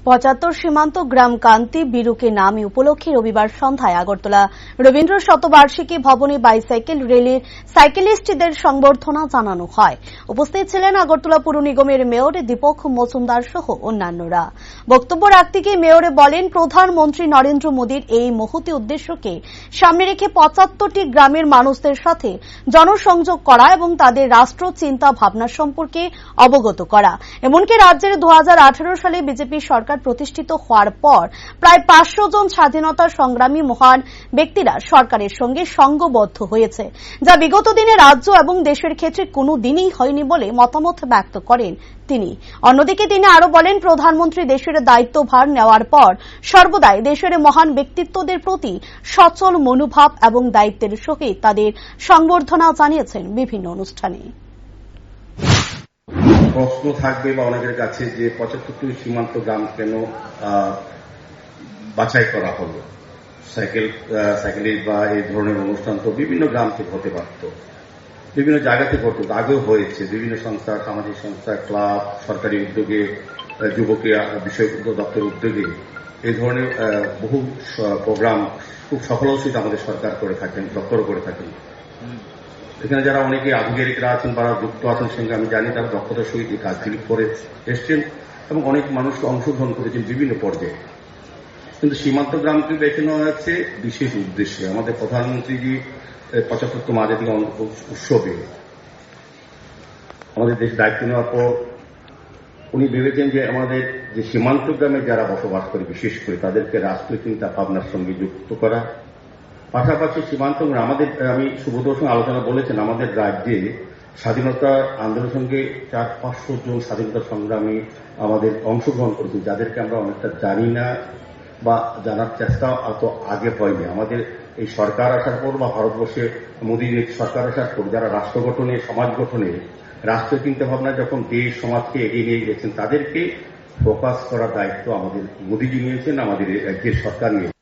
৭৫ সীমান্ত গ্রাম কান্তি বিরুকে নামে উপলক্ষে রবিবার সন্ধ্যায় আগরতলা রবীন্দ্র শতবার্ষিকী ভবনে বাইসাইকেল র্যালির সাইকেলিস্টদের সংবর্ধনা জানানো হয়। উপস্থিত ছিলেন আগরতলা পুর নিগমের মেয়র দীপক মজুমদার সহ অন্যান্যরা। বক্তব্য রাখতে গিয়ে মেয়র বলেন, প্রধানমন্ত্রী নরেন্দ্র মোদীর এই মহতী উদ্দেশ্যকে সামনে রেখে ৭৫টি গ্রামের মানুষদের সাথে জনসংযোগ করা এবং তাদের রাষ্ট্র চিন্তা ভাবনা সম্পর্কে অবগত করা। এমনকি রাজ্যের 2018 সালে বিজেপি সরকার প্রতিষ্ঠিত হওয়ার পর প্রায় 500 জন স্বাধীনতা সংগ্রামী মহান ব্যক্তিরা সরকারের সঙ্গে সংঘবদ্ধ হয়েছে, যা বিগত দিনে রাজ্য এবং দেশের ক্ষেত্রে কোনো দিনই হয়নি বলে মতামত ব্যক্ত করেন তিনি। অন্যদিকে তিনি আরো বলেন, প্রধানমন্ত্রী দেশের দায়িত্বভার নেওয়ার পর সর্বদাই দেশের মহান ব্যক্তিত্বদের প্রতি সচল মনোভাব এবং দায়িত্বের সহিত তাদের সংবর্ধনা জানিয়েছেন বিভিন্ন অনুষ্ঠানে। প্রশ্ন থাকবে বা অনেকের কাছে যে ৭৫টি সীমান্ত গ্রাম কেন বাছাই করা হলো, সাইকেলের বা এই ধরনের অনুষ্ঠান তো বিভিন্ন গ্রাম থেকে হতে পারত, বিভিন্ন জায়গা থেকে হতো, আগেও হয়েছে। বিভিন্ন সংস্থা, সামাজিক সংস্থা, ক্লাব, সরকারি উদ্যোগে, যুবকের বিষয় দপ্তর উদ্যোগে এই ধরনের বহু প্রোগ্রাম খুব সফলতার সহিত আমাদের সরকার করে থাকেন, দপ্তর করে থাকেন। এখানে যারা অনেকে আধিকারিকরা আছেন বা যুক্ত আছেন সঙ্গে আমি জানি, তারা দক্ষতার সহিত এই কাজগুলি করে এসছেন এবং অনেক মানুষ অংশগ্রহণ করেছেন বিভিন্ন পর্যায়ে। কিন্তু সীমান্ত গ্রামকে বেছে নেওয়া হচ্ছে বিশেষ উদ্দেশ্যে। আমাদের প্রধানমন্ত্রীজি ৭৫তম আজাদী উৎসবে আমাদের দেশ দায়িত্ব নেওয়ার পর উনি ভেবেছেন যে আমাদের যে সীমান্ত গ্রামে যারা বসবাস করে, বিশেষ করে তাদেরকে রাষ্ট্রীয় চিন্তা ভাবনার সঙ্গে যুক্ত করা। পাশাপাশি সীমান্ত আমাদের, আমি সুবোধর সঙ্গে আলোচনা বলেছেন, আমাদের রাজ্যে স্বাধীনতা আন্দোলনের সঙ্গে 400-500 জন স্বাধীনতা সংগ্রামী আমাদের অংশগ্রহণ করেছেন, যাদেরকে আমরা অনেকটা জানি না বা জানার চেষ্টা অত আগে হয়নি। আমাদের এই সরকার আসার পর বা ভারতবর্ষে মোদীর সরকার আসার পর যারা রাষ্ট্র গঠনে, সমাজ গঠনে, রাষ্ট্রীয় চিন্তা ভাবনা যখন দেশ সমাজকে এগিয়ে নিয়ে গেছেন, তাদেরকে ফোকাস করার দায়িত্ব আমাদের মোদীজি নিয়েছেন, আমাদের রাজ্যের সরকার নিয়েছেন।